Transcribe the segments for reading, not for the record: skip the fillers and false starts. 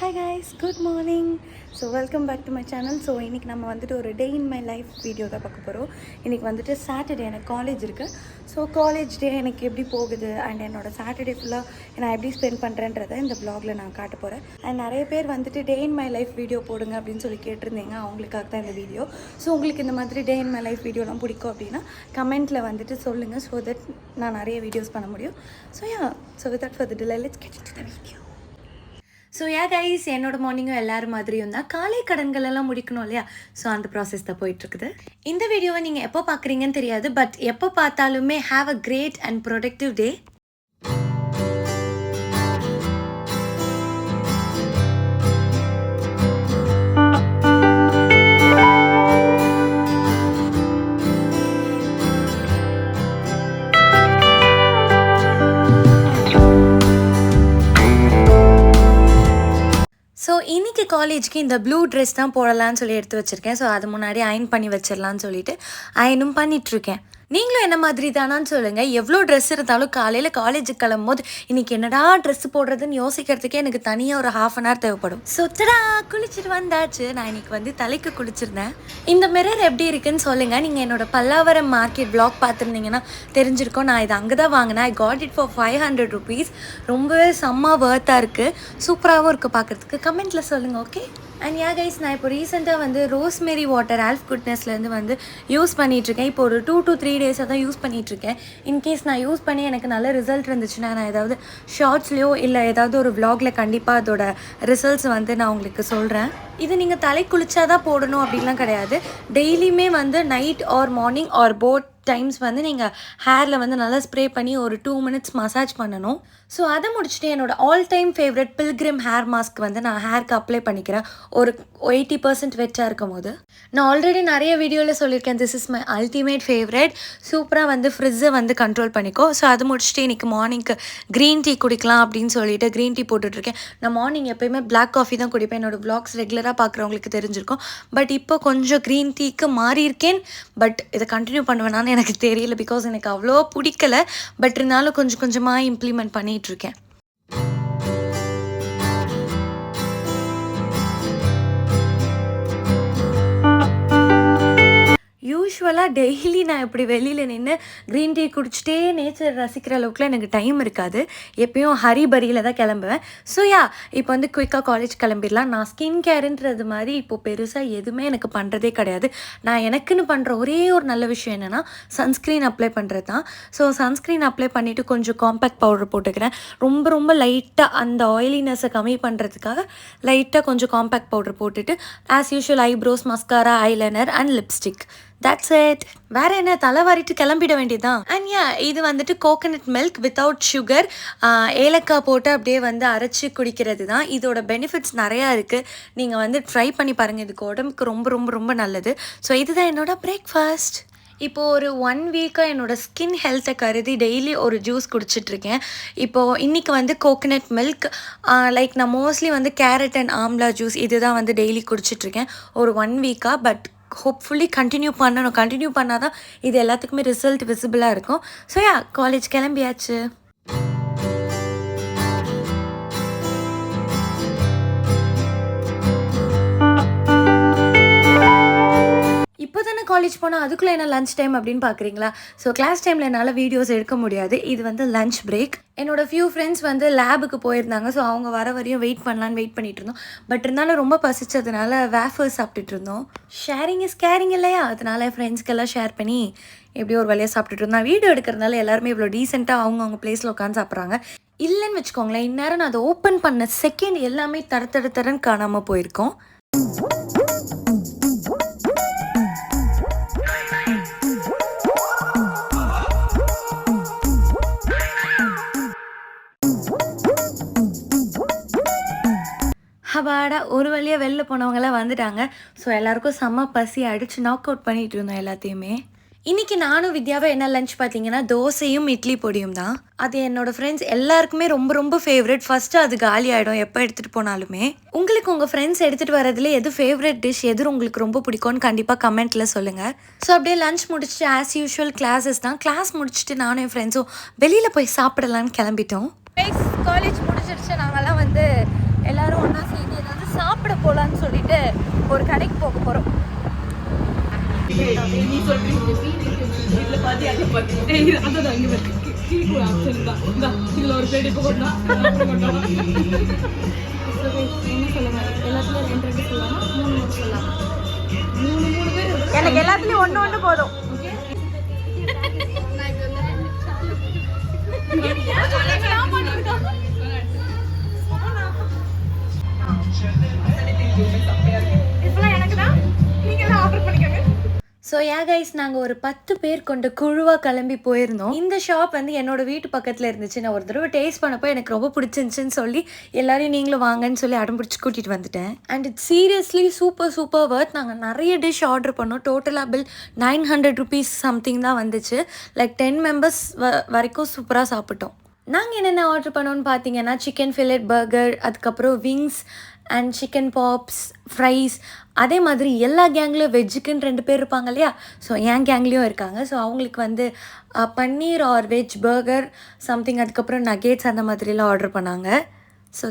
Hi guys, good morning. So welcome back to my channel. So இன்னைக்கு நம்ம வந்துட்டு ஒரு டே இன் மை லைஃப் வீடியோ தான் பார்க்க போகிறோம். இன்றைக்கி வந்துட்டு சாட்டர்டே எனக்கு காலேஜ் இருக்குது. ஸோ காலேஜ் டே எனக்கு எப்படி போகுது அண்ட் என்னோடய சாட்டர்டே ஃபுல்லாக நான் எப்படி ஸ்பெண்ட் பண்ணுறேன்றதை இந்த வ்ளாகில் நான் காட்ட போகிறேன். அண்ட் நிறைய பேர் வந்துட்டு டே இன் மை லைஃப் வீடியோ போடுங்க அப்படின்னு சொல்லி கேட்டிருந்தீங்க. அவங்களுக்காக தான் இந்த வீடியோ. ஸோ உங்களுக்கு இந்த மாதிரி டே இன் மை லைஃப் வீடியோலாம் பிடிக்கும் அப்படின்னா கமெண்ட்டில் வந்துட்டு சொல்லுங்கள். ஸோ தட் நான் நிறைய வீடியோஸ் பண்ண முடியும். So without further delay let's get into the video. So guys, என்னோட மார்னிங்கும் எல்லாரும் மாதிரியும் தான் காலை கடன்கள் எல்லாம் முடிக்கணும் இல்லையா? ஸோ அந்த ப்ராசஸ் தான் போயிட்டுருக்குது. இந்த வீடியோவை நீங்கள் எப்போ பார்க்குறீங்கன்னு தெரியாது, பட் எப்போ பார்த்தாலுமே have a great and productive day. So இன்றைக்கி காலேஜ்க்கு இந்த ப்ளூ ட்ரெஸ் தான் போடலான்னு சொல்லி எடுத்து வச்சுருக்கேன். ஸோ அது முன்னாடி அயன் பண்ணி வச்சிடலான்னு சொல்லிட்டு அயனும் பண்ணிகிட்ருக்கேன். நீங்களும் என்ன மாதிரி தானான்னு சொல்லுங்கள். எவ்வளோ ட்ரெஸ் இருந்தாலும் காலையில் காலேஜுக்கு கிளம்பும்போது இன்றைக்கி என்னடா ட்ரெஸ் போடுறதுன்னு யோசிக்கிறதுக்கே எனக்கு தனியாக ஒரு ½ அன் ஹவர் தேவைப்படும். சொத்தடா குளிச்சுட்டு வந்தாச்சு. நான் இன்றைக்கி வந்து தலைக்கு குளிச்சிருந்தேன். இந்த மிரர் எப்படி இருக்குன்னு சொல்லுங்கள். நீங்கள் என்னோடய பல்லாவரம் மார்க்கெட் வ்ளாக் பார்த்துருந்தீங்கன்னா தெரிஞ்சிருக்கோம். நான் இது அங்கே தான் வாங்கினேன். I got it for 500 rupees. ரொம்பவே செம்ம வர்த்தாக இருக்குது, சூப்பராகவும் இருக்குது பார்க்குறதுக்கு. கமெண்ட்டில் சொல்லுங்கள். ஓகே. அண்ட் கைஸ், நான் இப்போ ரீசெண்டாக வந்து ரோஸ்மெரி வாட்டர் ஆல்ஃப் குட்னஸ்லேருந்து வந்து யூஸ் பண்ணிகிட்ருக்கேன். இப்போ ஒரு 2 to 3 days தான் யூஸ் பண்ணிகிட்ருக்கேன். இன்கேஸ் நான் யூஸ் பண்ணி எனக்கு நல்ல ரிசல்ட் இருந்துச்சுன்னா நான் ஏதாவது ஷார்ட்ஸ்லையோ இல்லை ஏதாவது ஒரு வ்ளாகில் கண்டிப்பாக அதோட ரிசல்ட்ஸ் வந்து நான் உங்களுக்கு சொல்கிறேன். இது நீங்கள் தலை குளிச்சா தான் போடணும் அப்படின்லாம் கிடையாது. டெய்லியுமே வந்து night or morning or both times வந்து நீங்கள் ஹேரில் வந்து நல்லா ஸ்ப்ரே பண்ணி ஒரு 2 minutes மசாஜ் பண்ணணும். ஸோ அதை முடிச்சுட்டு என்னோடய all time favourite pilgrim hair mask வந்து நான் ஹேருக்கு அப்ளை பண்ணிக்கிறேன் ஒரு 80% வெட்டாக இருக்கும் போது. நான் ஆல்ரெடி நிறைய வீடியோவில் சொல்லியிருக்கேன், this is my ultimate favourite. சூப்பராக வந்து ஃப்ரிட்ஜை வந்து கண்ட்ரோல் பண்ணிக்கோ. ஸோ அது முடிச்சுட்டு இன்றைக்கி மார்னிங்க்கு க்ரீன் டீ குடிக்கலாம் அப்படின்னு சொல்லிட்டு க்ரீன் டீ போட்டுட்ருக்கேன். நான் மார்னிங் எப்போயுமே பிளாக் காஃபி தான் குடிப்பேன். என்னோடய வ்ளாக்ஸ் ரெகுலராக பார்க்குறவங்களுக்கு தெரிஞ்சிருக்கும். பட் இப்போ கொஞ்சம் க்ரீன் டீக்கு மாறியிருக்கேன். பட் இதை கண்டினியூ பண்ணுவேனான்னு எனக்கு தெரியல, பிகாஸ் எனக்கு அவ்வளோ பிடிக்கல. பட் இருந்தாலும் கொஞ்சம் கொஞ்சமாக இம்ப்ளிமெண்ட் பண்ணிகிட்ருக்கேன். யூஸ்வலாக டெய்லி நான் இப்படி வெளியில் நின்று க்ரீன் டீ குடிச்சிட்டே நேச்சர் ரசிக்கிற அளவுக்குலாம் எனக்கு டைம் இருக்காது. எப்பயும் ஹரிபரியில் தான் கிளம்புவேன். ஸோ இப்போ வந்து குயிக்காக காலேஜ் கிளம்பிடலாம். நான் ஸ்கின் கேருன்றது மாதிரி இப்போது பெருசாக எதுவுமே எனக்கு பண்ணுறதே கிடையாது. நான் எனக்குன்னு பண்ணுற ஒரே ஒரு நல்ல விஷயம் என்னென்னா சன்ஸ்க்ரீன் அப்ளை பண்ணுறது தான். ஸோ சன்ஸ்க்ரீன் அப்ளை பண்ணிவிட்டு கொஞ்சம் காம்பேக்ட் பவுடர் போட்டுக்கிறேன். ரொம்ப ரொம்ப லைட்டாக அந்த ஆயிலினஸை கம்மி பண்ணுறதுக்காக லைட்டாக கொஞ்சம் காம்பேக்ட் பவுடர் போட்டுட்டு as usual eyebrows, mascara, eyeliner and lipstick. That's it. வேறு என்ன, தலை வாரிட்டு கிளம்பிட வேண்டியதுதான். அண்ட் இது வந்துட்டு கோகனட் மில்க் வித்தவுட் சுகர், ஏலக்காய் போட்டு அப்படியே வந்து அரைச்சி குடிக்கிறது தான். இதோட பெனிஃபிட்ஸ் நிறையா இருக்குது. நீங்கள் வந்து ட்ரை பண்ணி பாருங்கள். இதுக்கு உடம்புக்கு ரொம்ப ரொம்ப ரொம்ப நல்லது. ஸோ இதுதான் என்னோட பிரேக்ஃபாஸ்ட். இப்போது ஒரு 1 வீக்காக என்னோடய ஸ்கின் ஹெல்த்தை கருதி டெய்லி ஒரு ஜூஸ் குடிச்சிட்ருக்கேன். இப்போது இன்றைக்கி வந்து கோகனட் மில்க், லைக் நான் மோஸ்ட்லி வந்து கேரட் அண்ட் ஆம்லா ஜூஸ் இது தான் வந்து டெய்லி குடிச்சிட்ருக்கேன் ஒரு 1 வீக்காக. பட் ஹோப்ஃபுல்லி கண்டினியூ பண்ணணும். கண்டினியூ பண்ணால் தான் இது எல்லாத்துக்குமே ரிசல்ட் விசிபிளாக இருக்கும். ஸோ காலேஜ் கிளம்பியாச்சு. இப்போ தானே காலேஜ் போனால் அதுக்குள்ளே என்ன லஞ்ச் டைம் அப்படின்னு பார்க்குறீங்களா? ஸோ கிளாஸ் டைமில் என்னால் வீடியோஸ் எடுக்க முடியாது. இது வந்து லஞ்ச் பிரேக். என்னோடய ஃபியூ ஃப்ரெண்ட்ஸ் வந்து லேபுக்கு போயிருந்தாங்க. ஸோ அவங்க வர வரையும் வெயிட் பண்ணலான்னு வெயிட் பண்ணிகிட்டு இருந்தோம். பட் இருந்தாலும் ரொம்ப பசிச்சதுனால வேஃபர்ஸ் சாப்பிட்டுட்டு இருந்தோம். ஷேரிங் இஸ் கேரிங் இல்லையா? அதனால ஃப்ரெண்ட்ஸ்க்கெல்லாம் ஷேர் பண்ணி எப்படியோ ஒரு வழியாக சாப்பிட்டுட்டு இருந்தோம். வீடியோ எடுக்கிறதுனால எல்லாருமே இவ்வளோ டீசெண்டாக அவங்கவுங்க பிளேஸில் உட்காந்து சாப்பிட்றாங்க. இல்லைன்னு வச்சுக்கோங்களேன், இந்நேரம் நான் அதை ஓப்பன் பண்ண செகண்ட் எல்லாமே தரன்னு காணாமல் போயிருக்கோம். அப்பாடா, ஒரு வழியாக வெளில போனவங்களாம் வந்துட்டாங்க. ஸோ எல்லாருக்கும் செம்ம பசி அடித்து நாக் அவுட் பண்ணிகிட்டு இருந்தோம் எல்லாத்தையுமே. இன்றைக்கி நானும் வித்யாவை என்ன லஞ்ச் பார்த்தீங்கன்னா தோசையும் இட்லி பொடியும் தான். அது என்னோடய ஃப்ரெண்ட்ஸ் எல்லாருக்குமே ரொம்ப ரொம்ப ஃபேவரட். ஃபஸ்ட்டு அது காலி ஆகிடும் எப்போ எடுத்துகிட்டு போனாலுமே. உங்களுக்கு உங்கள் ஃப்ரெண்ட்ஸ் எடுத்துகிட்டு வரதுல எது ஃபேவரட் டிஷ், எது உங்களுக்கு ரொம்ப பிடிக்கும்னு கண்டிப்பாக கமெண்ட்டில் சொல்லுங்கள். ஸோ அப்படியே லஞ்ச் முடிச்சுட்டு ஆஸ் யூஷுவல் கிளாஸஸ் தான். கிளாஸ் முடிச்சுட்டு நானும் என் ஃப்ரெண்ட்ஸும் வெளியில் போய் சாப்பிடலான்னு கிளம்பிட்டோம். காலேஜ் முடிச்சிருச்சு. நாங்கள்லாம் வந்து எல்லோரும் ஒன்றா சேர்ந்து ஏதாவது சாப்பிட போகலான்னு சொல்லிட்டு ஒரு கடைக்கு போக போகிறோம். எனக்கு எல்லாத்துலயும் ஒண்ணு ஒண்ணு போதும். ஸோ கைஸ் நாங்கள் ஒரு 10 பேர் கொண்ட குழுவாக கிளம்பி போயிருந்தோம். இந்த ஷாப் வந்து என்னோட வீட்டு பக்கத்தில் இருந்துச்சு. நான் ஒரு தடவை டேஸ்ட் பண்ணப்போ எனக்கு ரொம்ப பிடிச்சிருந்துச்சின்னு சொல்லி எல்லாரையும் நீங்களும் வாங்கன்னு சொல்லி அடம் பிடிச்சி கூட்டிகிட்டு வந்துட்டேன். அண்ட் இட்ஸ் சீரியஸ்லி சூப்பர் வர்த். நாங்கள் நிறைய டிஷ் ஆர்டர் பண்ணோம். டோட்டலாக பில் 900 rupees சம்திங் தான் வந்துச்சு. லைக் 10 members வரைக்கும் சூப்பராக சாப்பிட்டோம். நாங்கள் என்னென்ன ஆர்டர் பண்ணோன்னு பார்த்தீங்கன்னா சிக்கன் ஃபில்லட் பர்கர், அதுக்கப்புறம் விங்ஸ் அண்ட் சிக்கன் பாப்ஸ், ஃப்ரைஸ். அதே மாதிரி எல்லா கேங்லேயும் வெஜ்ஜுக்குன்னு 2 பேர் இருப்பாங்க இல்லையா, ஸோ என் கேங்லேயும் இருக்காங்க. ஸோ அவங்களுக்கு வந்து பன்னீர் ஆர் வெஜ் பர்கர் சம்திங், அதுக்கப்புறம் நகேட்ஸ் அந்த மாதிரிலாம் ஆர்டர் பண்ணாங்க. ஸோ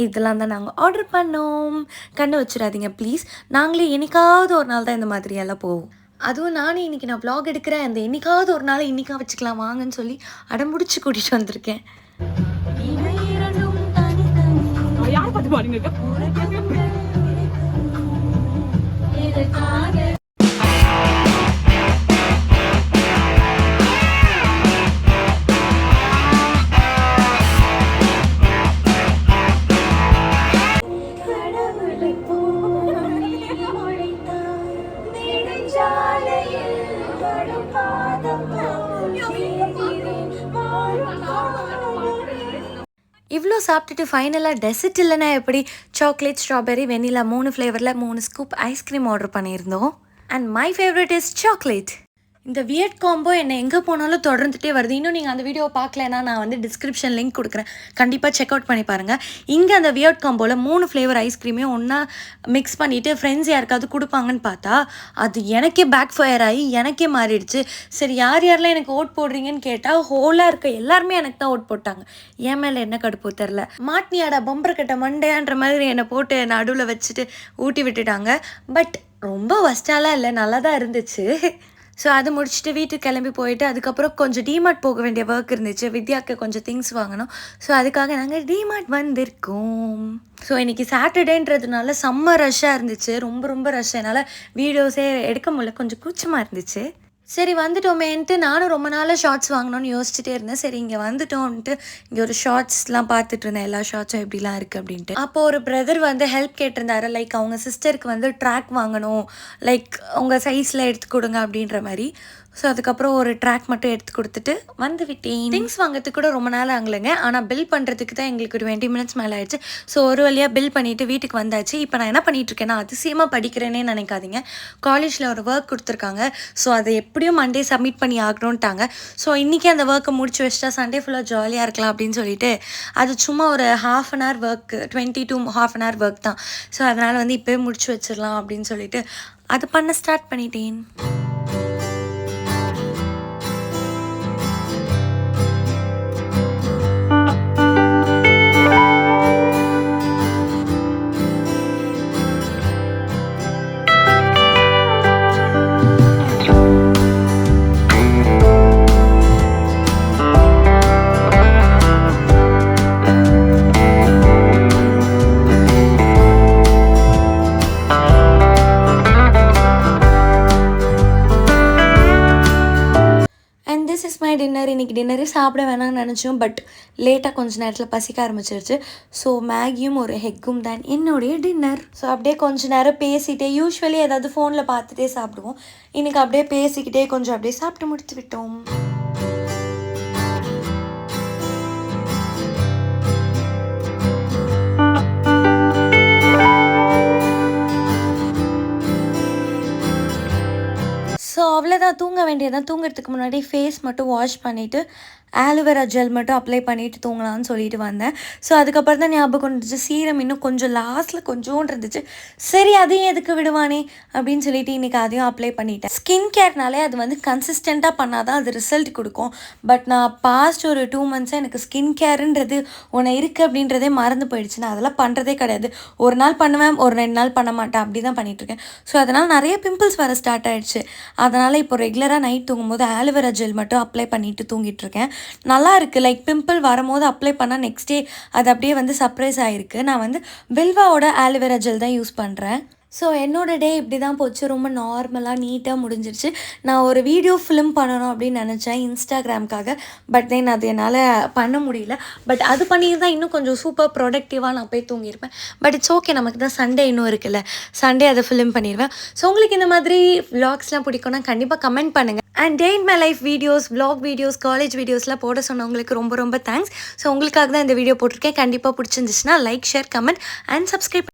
இதெல்லாம் தான் நாங்கள் ஆர்டர் பண்ணோம். கண்ணு வச்சிடாதீங்க ப்ளீஸ். நாங்களே என்னைக்காவது ஒரு நாள் தான் இந்த மாதிரியெல்லாம் போவோம். அதுவும் நானே இன்றைக்கி நான் vlog எடுக்கிறேன், அந்த என்னைக்காவது ஒரு நாள் இன்றைக்கா வச்சுக்கலாம் வாங்கன்னு சொல்லி அடம்பிடிச்சி கூட்டிகிட்டு வந்திருக்கேன். யார் பார்த்து பாருங்க. இவ்வளோ சாப்பிட்டுட்டு ஃபைனலாக டெசர்ட் இல்லைன்னா எப்படி சாக்லேட், ஸ்ட்ராபெரி, வெனிலா 3 ஃப்ளேவரில் 3 ஸ்கூப் ஐஸ்கிரீம் ஆர்டர் பண்ணியிருந்தோம். And my favourite is chocolate. இந்த வியர்ட் காம்போ என்னை எங்கே போனாலும் தொடர்ந்துட்டே வருது. இன்னும் நீங்கள் அந்த வீடியோவை பார்க்கலன்னா நான் வந்து டிஸ்கிரிப்ஷன் லிங்க் கொடுக்குறேன், கண்டிப்பாக செக் அவுட் பண்ணி பாருங்கள். இங்கே அந்த வியர்ட் காம்போவில் 3 ஃப்ளேவர் ஐஸ்கிரீமையும் ஒன்றா மிக்ஸ் பண்ணிவிட்டு ஃப்ரெண்ட்ஸ் யாருக்காவது கொடுப்பாங்கன்னு பார்த்தா அது எனக்கே பேக் ஃபயர் ஆகி எனக்கே மாறிடுச்சு. சரி யாரெல்லாம் எனக்கு ஓட் போடுறீங்கன்னு கேட்டால் ஹோலாக இருக்க எல்லாருமே எனக்கு தான் ஓட் போட்டாங்க. என் மேலே என்ன கடுப்போ தெரில. மாட்னியாடா பம்பர் கட்ட மண்டையான்ற மாதிரி என்னை போட்டு நடுவில் வச்சுட்டு ஊட்டி விட்டுட்டாங்க. பட் ரொம்ப வஸ்டாலாம் இல்லை, நல்லா தான் இருந்துச்சு. ஸோ அது முடிச்சுட்டு வீட்டுக்கு கிளம்பி போயிட்டு அதுக்கப்புறம் கொஞ்சம் டிமார்ட் போக வேண்டிய ஒர்க் இருந்துச்சு. வித்யாவுக்கு கொஞ்சம் திங்ஸ் வாங்கணும். ஸோ அதுக்காக நாங்கள் டிமார்ட் வந்திருக்கோம். ஸோ இன்றைக்கி சாட்டர்டேன்றதுனால செம்ம ரஷ்ஷாக இருந்துச்சு. ரொம்ப ரஷ். என்னால் வீடியோஸே எடுக்க முடியல, கொஞ்சம் கூச்சமாக இருந்துச்சு. சரி வந்துட்டோமேன்ட்டு நானும் ரொம்ப நாளாக ஷார்ட்ஸ் வாங்கணும்னு யோசிச்சுட்டே இருந்தேன். சரி இங்கே வந்துட்டோன்ட்டு இங்கே ஒரு ஷார்ட்ஸ்லாம் பார்த்துட்டு இருந்தேன், எல்லா ஷார்ட்ஸும் எப்படிலாம் இருக்குது அப்படின்ட்டு. அப்போது ஒரு பிரதர் வந்து ஹெல்ப் கேட்டிருந்தாரு. லைக் அவங்க சிஸ்டருக்கு வந்து ட்ராக் வாங்கணும், லைக் உங்கள் சைஸில் எடுத்து கொடுங்க அப்படின்ற மாதிரி. ஸோ அதுக்கப்புறம் ஒரு ட்ராக் மட்டும் எடுத்து கொடுத்துட்டு வந்து விட்டேன். திங்ஸ் வாங்கிறதுக்கு கூட ரொம்ப நாள் ஆகலைங்க, ஆனால் பில் பண்ணுறதுக்கு தான் எங்களுக்கு ஒரு 20 minutes மேலே ஆயிடுச்சு. ஸோ ஒரு வழியாக பில் பண்ணிவிட்டு வீட்டுக்கு வந்தாச்சு. இப்போ நான் என்ன பண்ணிகிட்ருக்கேன்னா அதிசயமாக படிக்கிறேன்னே நினைக்காதீங்க. காலேஜில் ஒரு ஒர்க் கொடுத்துருக்காங்க. ஸோ அதை எப்படியும் மண்டே சப்மிட் பண்ணி ஆகணுன்ட்டாங்க. ஸோ இன்றைக்கி அந்த ஒர்க்கை முடிச்சு வச்சுட்டா சண்டே ஃபுல்லாக ஜாலியாக இருக்கலாம் அப்படின்னு சொல்லிட்டு அது சும்மா ஒரு ½ an hour work, 20 to ½ an hour work தான். ஸோ அதனால் வந்து இப்போயே முடிச்சு வச்சிடலாம் அப்படின்னு சொல்லிட்டு அது பண்ண ஸ்டார்ட் பண்ணிட்டேன். டின்னர் இன்றைக்கி டின்னரே சாப்பிட வேணாம்னு நினச்சோம். பட் லேட்டாக கொஞ்சம் நேரத்தில் பசிக்க ஆரம்பிச்சிருச்சு. ஸோ மேகியும் ஒரு ஹெக்கும் தான் என்னுடைய டின்னர். ஸோ அப்படியே கொஞ்சம் நேரம் பேசிகிட்டே, யூஸ்வலி ஏதாவது ஃபோனில் பார்த்துட்டே சாப்பிடுவோம். இன்றைக்கி அப்படியே பேசிக்கிட்டே கொஞ்சம் அப்படியே சாப்பிட்டு முடிச்சு விட்டோம். ஸோ அவ்வளோதான், தூங்க வேண்டியதான். தூங்குறதுக்கு முன்னாடி ஃபேஸ் மட்டும் வாஷ் பண்ணிவிட்டு ஆலோவேரா ஜெல் மட்டும் அப்ளை பண்ணிவிட்டு தூங்கலான்னு சொல்லிட்டு வந்தேன். ஸோ அதுக்கப்புறம் தான் ஞாபகம் வந்துச்சு, சீரம் இன்னும் கொஞ்சம் லாஸ்ட்டில் கொஞ்சோண்டு இருந்துச்சு. சரி அதையும் எதுக்கு விடுவானே அப்படின்னு சொல்லிட்டு இன்றைக்கி அதையும் அப்ளை பண்ணிட்டேன். ஸ்கின் கேர்னாலே அது வந்து கன்சிஸ்டண்ட்டாக பண்ணால் தான் அது ரிசல்ட் கொடுக்கும். பட் நான் பாஸ்ட் ஒரு 2 மந்த்ஸாக எனக்கு ஸ்கின் கேருன்றது ஒன்று இருக்குது அப்படின்றதே மறந்து போயிடுச்சு. நான் அதெல்லாம் பண்ணுறதே கிடையாது. ஒரு நாள் பண்ணுவேன், ஒரு 2 நாள் பண்ண மாட்டேன், அப்படி தான் பண்ணிகிட்ருக்கேன். ஸோ அதனால் நிறைய பிம்பிள்ஸ் வர ஸ்டார்ட் ஆகிடுச்சு. அதனால் இப்போ ரெகுலராக நைட் தூங்கும்போது ஆலோவேரா ஜெல் மட்டும் அப்ளை பண்ணிவிட்டு தூங்கிட்டுருக்கேன். நல்லா இருக்குது. லைக் பிம்பிள் வரும்போது அப்ளை பண்ணால் நெக்ஸ்ட் டே அது அப்படியே வந்து சர்ப்ரைஸ் ஆகிருக்கு. நான் வந்து வில்வாவோட ஆலோவேரா ஜெல் தான் யூஸ் பண்ணுறேன். ஸோ என்னோடய டே இப்படி தான் போச்சு. ரொம்ப நார்மலாக நீட்டாக முடிஞ்சிருச்சு. நான் ஒரு வீடியோ ஃபிலிம் பண்ணணும் அப்படின்னு நினச்சேன் இன்ஸ்டாகிராமுக்காக. பட் தென் அது என்னால் பண்ண முடியல. பட் அது பண்ணியிருந்தால் இன்னும் கொஞ்சம் சூப்பர் ப்ரொடக்டிவாக நான் போய் தூங்கியிருப்பேன். பட் இட்ஸ் ஓகே, நமக்கு தான் சண்டே இன்னும் இருக்குல்ல, சண்டே அதை ஃபிலிம் பண்ணிடுவேன். ஸோ உங்களுக்கு இந்த மாதிரி விளாக்ஸ்லாம் பிடிக்கும்னா கண்டிப்பாக கமெண்ட் பண்ணுங்கள். And day in my life videos, vlog videos, college வீடியோஸ்லாம் போட சொன்னவங்களுக்கு ரொம்ப ரொம்ப தேங்க்ஸ். ஸோ உங்களுக்காக தான் இந்த வீடியோ போட்டிருக்கேன். கண்டிப்பாக பிடிச்சிருந்துச்சுன்னா like, share, comment and subscribe.